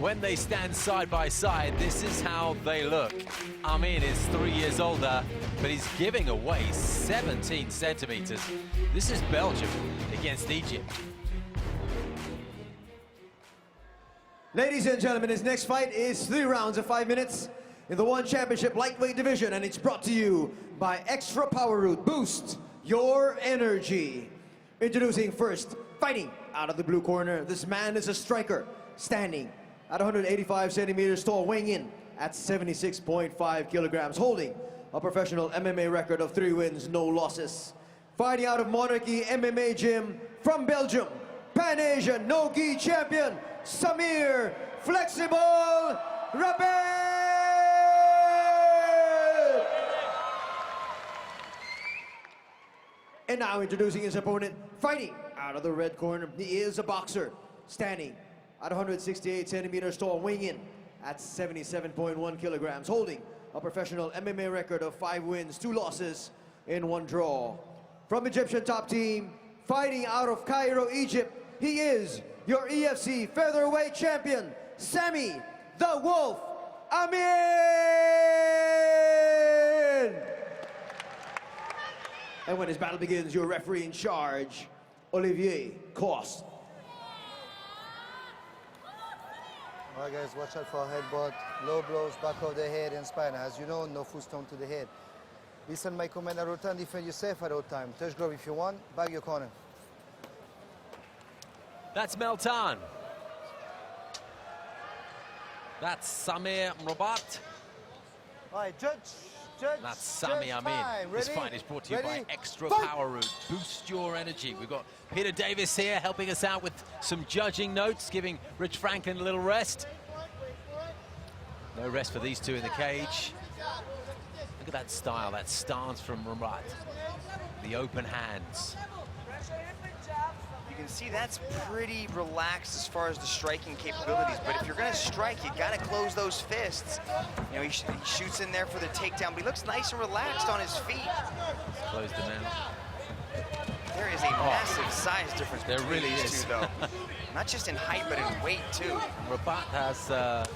When they stand side by side, this is how they look. Amin is 3 years older, but he's giving away 17 centimeters. This is Belgium against Egypt. Ladies and gentlemen, his next fight is 3 rounds of 5 minutes in the One Championship lightweight division, and it's brought to you by Extra Power Root. Boost your energy. Introducing first, fighting out of the blue corner. This man is a striker, standing at 185 centimeters tall, weighing in at 76.5 kilograms, holding a professional MMA record of 3 wins, no losses. Fighting out of Monarchy MMA gym from Belgium, Pan-Asian no-gi champion, Samir Flexible Mrabet! And now introducing his opponent, fighting out of the red corner. He is a boxer, standing at 168 centimeters tall, weighing in at 77.1 kilograms, holding a professional MMA record of 5 wins, 2 losses, and 1 draw. From Egyptian top team, fighting out of Cairo, Egypt, he is your EFC featherweight champion, Sami the Wolf Amin! And when his battle begins, your referee in charge, Olivier Coste. All right, guys, watch out for headbutt, low blows, back of the head and spine. As you know, no full stone to the head. Listen my command at all time, defend yourself at all time. Touch glove if you want, back your corner. That's Meltan. That's Samir Mrabet. All right, judge. That's Sami Amin. This fight is brought to you by Extra Power Root. Boost your energy. We've got Peter Davis here helping us out with some judging notes, giving Rich Franklin a little rest. No rest for these two in the cage. Look at that style, that stance from Mrabet. The open hands. You can see that's pretty relaxed as far as the striking capabilities, but if you're going to strike, you got to close those fists. You know, he shoots in there for the takedown, but he looks nice and relaxed on his feet. Closed him out. There is a massive size difference there between really these is. two, though. Not just in height, but in weight, too. Mrabet has a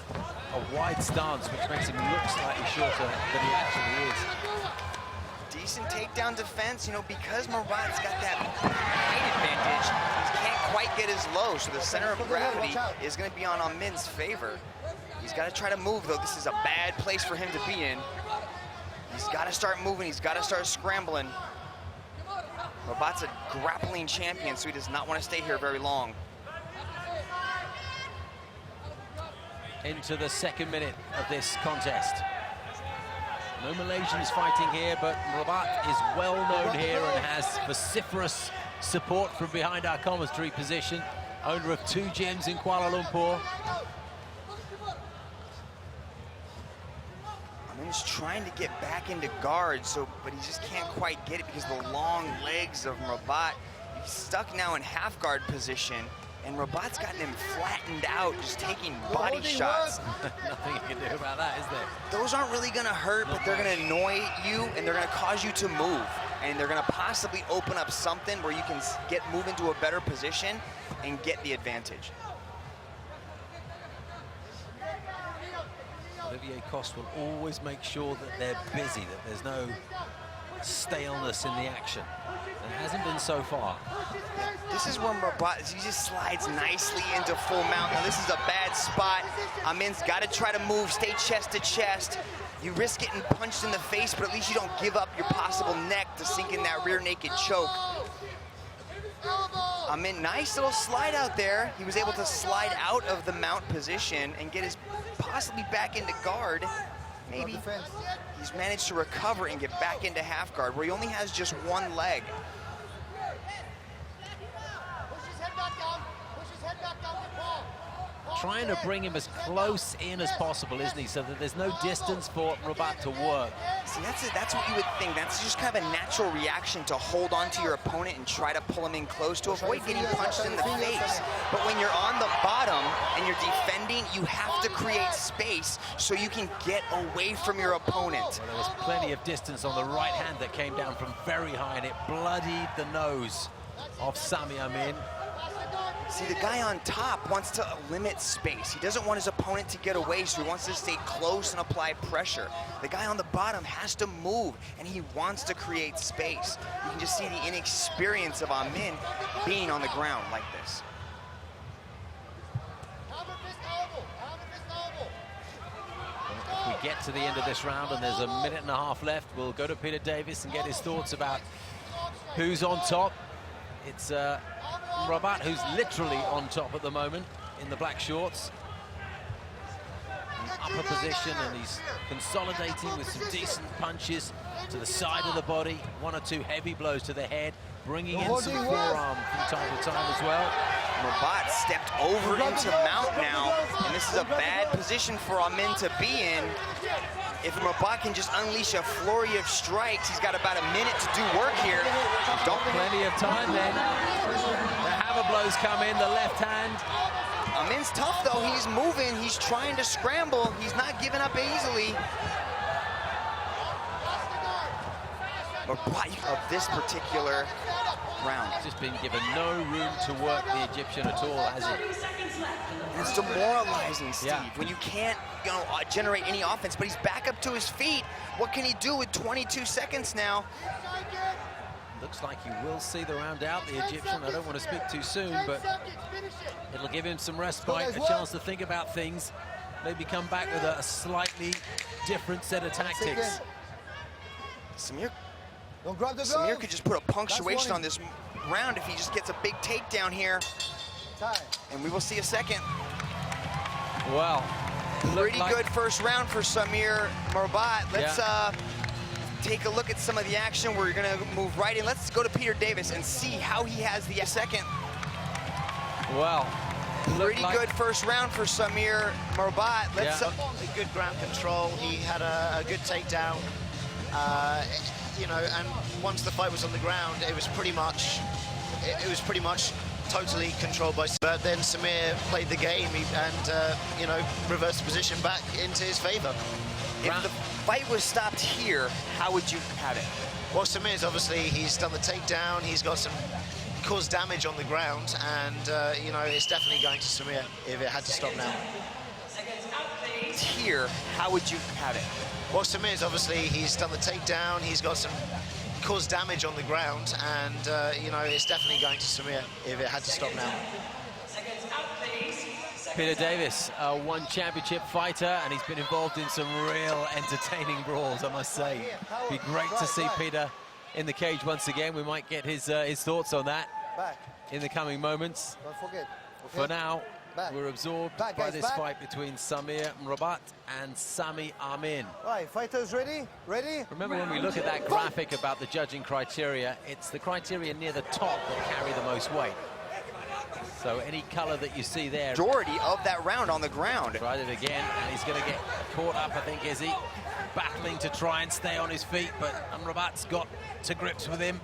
wide stance, which makes him look slightly shorter than he actually is. Decent takedown defense, you know, because Mrabet's got that height advantage, he can't quite get as low, so the center of gravity is going to be on Amin's favor. He's got to try to move, though. This is a bad place for him to be in. He's got to start moving. He's got to start scrambling. Mrabet's a grappling champion, so he does not want to stay here very long. Into the second minute of this contest. No Malaysians fighting here, but Mrabet is well known here and has vociferous support from behind our commentary position. Owner of 2 gyms in Kuala Lumpur. Amin's trying to get back into guard, but he just can't quite get it because of the long legs of Mrabet. He's stuck now in half guard position, and Mrabet's gotten him flattened out, just taking body shots. Nothing you can do about that, is there? Those aren't really gonna hurt, but they're gonna annoy you, and they're gonna cause you to move. And they're gonna possibly open up something where you can move into a better position and get the advantage. Olivier Coste will always make sure that they're busy, that there's no staleness in the action. And it hasn't been so far. This is where Mrabet, he just slides nicely into full mount. Now this is a bad spot. Amin's got to try to move, stay chest to chest. You risk getting punched in the face, but at least you don't give up your possible neck to sink in that rear naked choke. Amin, nice little slide out there. He was able to slide out of the mount position and get his possibly back into guard. Maybe he's managed to recover and get back into half guard, where he only has just 1 leg. Trying to bring him as close in as possible, isn't he? So that there's no distance for Mrabet to work. See, that's what you would think. That's just kind of a natural reaction to hold on to your opponent and try to pull him in close to avoid getting punched in the face. But when you're on the bottom and you're defending, you have to create space so you can get away from your opponent. Well, there was plenty of distance on the right hand that came down from very high, and it bloodied the nose of Sami Amin. See, the guy on top wants to limit space. He doesn't want his opponent to get away, so he wants to stay close and apply pressure. The guy on the bottom has to move, and he wants to create space. You can just see the inexperience of Amin being on the ground like this. If we get to the end of this round and there's a minute and a half left, we'll go to Peter Davis and get his thoughts about who's on top. It's Mrabet who's literally on top at the moment in the black shorts. Upper position, and he's consolidating with some decent punches to the side of the body, 1 or 2 heavy blows to the head, bringing in some forearm from time to time as well. Mrabet stepped over into mount now, and this is a bad position for Amin to be in. If Mrabet can just unleash a flurry of strikes, he's got about a minute to do work here. Plenty of time then. The hammer blows come in, the left hand. Amin's tough though, he's moving, he's trying to scramble, he's not giving up easily. Mrabet of this particular round. Just been given no room to work the Egyptian at all, has he? It's demoralizing, Steve, Yeah. when you can't, generate any offense, but he's back up to his feet. What can he do with 22 seconds now? Looks like he will see the round out, the Egyptian. I don't want to speak too soon, but it'll give him some respite, a chance to think about things, maybe come back with a slightly different set of tactics. Samir, Don't grab the Samir could just put a punctuation on this round if he just gets a big takedown here. And we will see a second. Well, pretty good first round for Samir Mrabet. Let's take a look at some of the action. We're gonna move right in. Let's go to Peter Davis and see how he has the second. Well, Pretty good first round for Samir Mrabet. Let's good ground control. He had a good takedown. And once the fight was on the ground, it was pretty much totally controlled by. But then Samir played the game and reversed the position back into his favor. If the fight was stopped here, how would you have it? Well, Samir's obviously, he's done the takedown, he's got some caused damage on the ground, and it's definitely going to Samir if it had to stop now. Here, how would you have it? Well, Samir's obviously, he's done the takedown, he's got some caused damage on the ground, and it's definitely going to Samir if it had to stop now. Peter Davis, one championship fighter, and he's been involved in some real entertaining brawls, I must say. Be great to see Peter in the cage once again. We might get his thoughts on that in the coming moments. Don't forget. Okay? For now, we're absorbed by this fight between Samir Mrabet and Sami Amin. Right, fighters ready? Ready? Remember when we look at that graphic about the judging criteria, it's the criteria near the top that carry the most weight. So any color that you see there. Majority of that round on the ground. Tried it again, and he's going to get caught up, I think, is he? Battling to try and stay on his feet, but Mrabet's got to grips with him.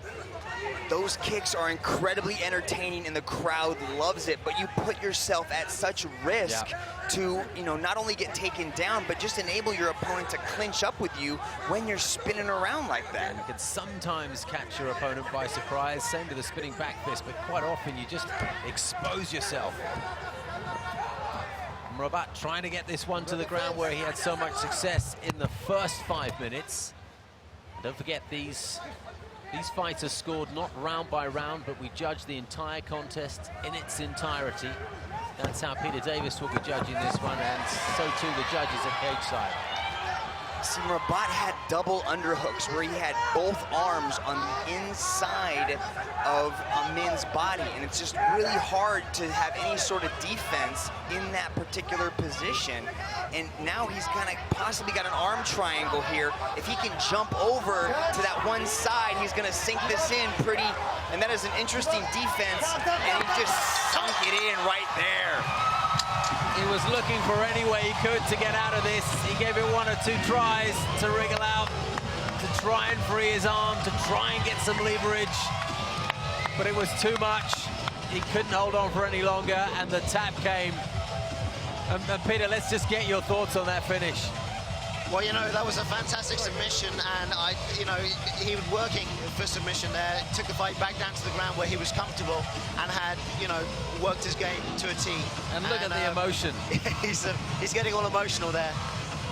Those kicks are incredibly entertaining and the crowd loves it, but you put yourself at such risk to, not only get taken down, but just enable your opponent to clinch up with you when you're spinning around like that. And you can sometimes catch your opponent by surprise, same with the spinning back fist, but quite often you just expose yourself. Mrabet trying to get this one to the ground where he had so much success in the first 5 minutes. Don't forget, these fights are scored not round by round, but we judge the entire contest in its entirety. That's how Peter Davis will be judging this one, and so too the judges at cage side. See, Mrabet had double underhooks where he had both arms on the inside of Amin's body, and it's just really hard to have any sort of defense in that particular position. And now he's possibly got an arm triangle here. If he can jump over to that one side, he's gonna sink this in pretty, and that is an interesting defense, and he just sunk it in right there. He was looking for any way he could to get out of this. He gave it 1 or 2 tries to wriggle out, to try and free his arm, to try and get some leverage. But it was too much. He couldn't hold on for any longer, and the tap came. And Peter, let's just get your thoughts on that finish. Well, you know, that was a fantastic submission, and he was working for submission there, took the fight back down to the ground where he was comfortable and had, worked his game to a T. And look at the emotion. He's getting all emotional there.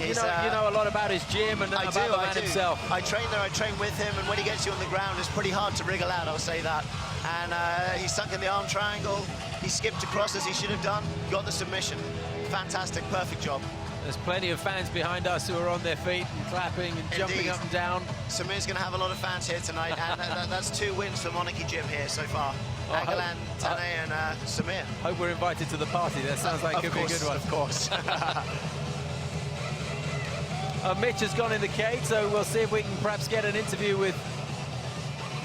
You know a lot about his gym and about the man himself. I train there, I train with him, and when he gets you on the ground, it's pretty hard to wriggle out, I'll say that. And he sunk in the arm triangle, he skipped across as he should have done, got the submission. Fantastic, perfect job. There's plenty of fans behind us who are on their feet and clapping and jumping up and down. Samir's going to have a lot of fans here tonight, and that's 2 wins for Monarchy Gym here so far. Agalan, Tane, and Samir. Hope we're invited to the party. That sounds like it could be a good one. Of course. Mitch has gone in the cage, so we'll see if we can perhaps get an interview with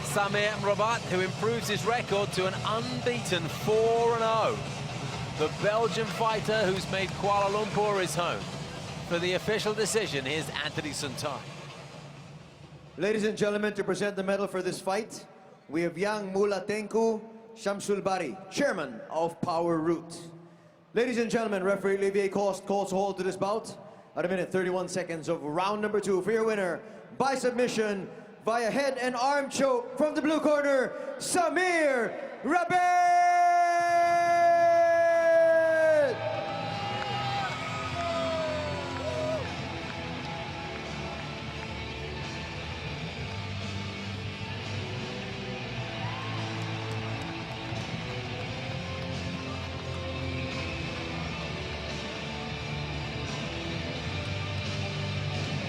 Samir Mrabet, who improves his record to an unbeaten 4-0. The Belgian fighter who's made Kuala Lumpur his home. For the official decision, here's Anthony Suntai. Ladies and gentlemen, to present the medal for this fight, we have Yang Mulatenku Shamsul Bari, chairman of Power Root. Ladies and gentlemen, referee Olivier Coste calls a hold to this bout at 1:31 seconds of round number 2 for your winner by submission via head and arm choke from the blue corner, Samir Mrabet!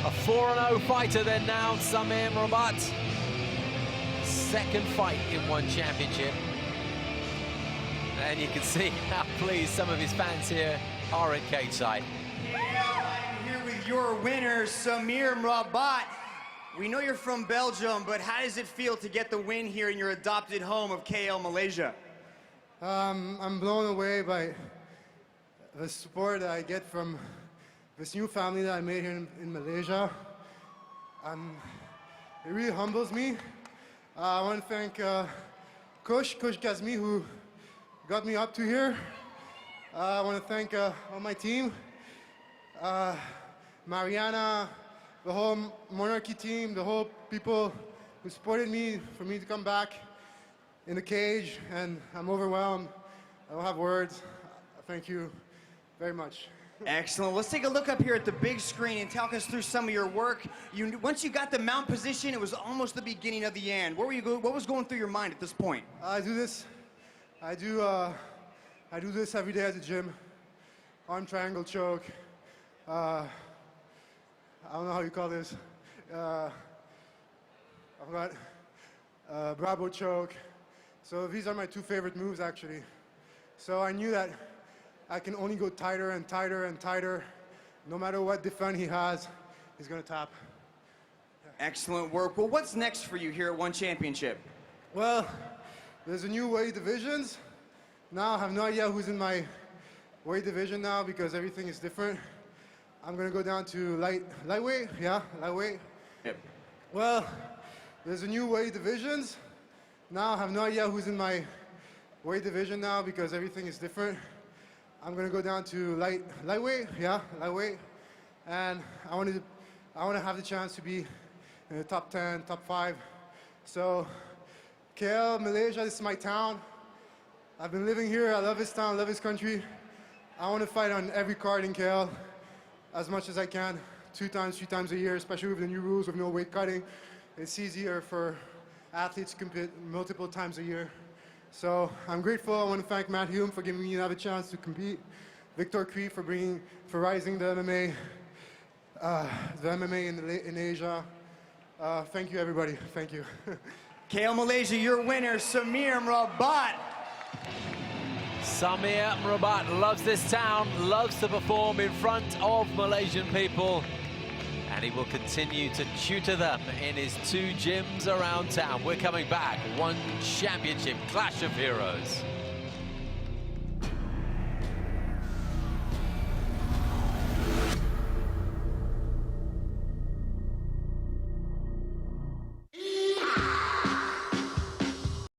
A 4-0 fighter then now, Samir Mrabet. Second fight in one championship. And you can see how pleased some of his fans here are at cage side. I'm here with your winner, Samir Mrabet. We know you're from Belgium, but how does it feel to get the win here in your adopted home of KL, Malaysia? I'm blown away by the support that I get from this new family that I made here in Malaysia. It really humbles me. I want to thank Coach Kazmi, who got me up to here. I want to thank all my team, Mariana, the whole Monarchy team, the whole people who supported me for me to come back in the cage, and I'm overwhelmed. I don't have words. Thank you very much. Excellent. Let's take a look up here at the big screen and talk us through some of your work. Once you got the mount position, it was almost the beginning of the end. What was going through your mind at this point? I do this every day at the gym. Arm triangle choke. I don't know how you call this. I've got Bravo choke. So these are my 2 favorite moves, actually. So I knew that I can only go tighter and tighter and tighter. No matter what defense he has, he's going to tap. Excellent work. Well, what's next for you here at One Championship? Well, there's a new weight divisions. Now I have no idea who's in my weight division now because everything is different. I'm going to go down to lightweight. Yeah, lightweight. Yep. Well, there's a new weight divisions. Now I have no idea who's in my weight division now because everything is different. I'm going to go down to lightweight, yeah, lightweight, and I want to have the chance to be in the top 10, top 5. So, KL, Malaysia, this is my town. I've been living here. I love this town, I love this country. I want to fight on every card in KL as much as I can, 2 times, 3 times a year, especially with the new rules of no weight cutting. It's easier for athletes to compete multiple times a year. So I'm grateful. I want to thank Matt Hume for giving me another chance to compete. Victor Cree for rising the MMA in Asia. Thank you, everybody. Thank you. KL Malaysia, your winner, Samir Mrabet. Samir Mrabet loves this town, loves to perform in front of Malaysian people. And he will continue to tutor them in his 2 gyms around town. We're coming back. One Championship Clash of Heroes.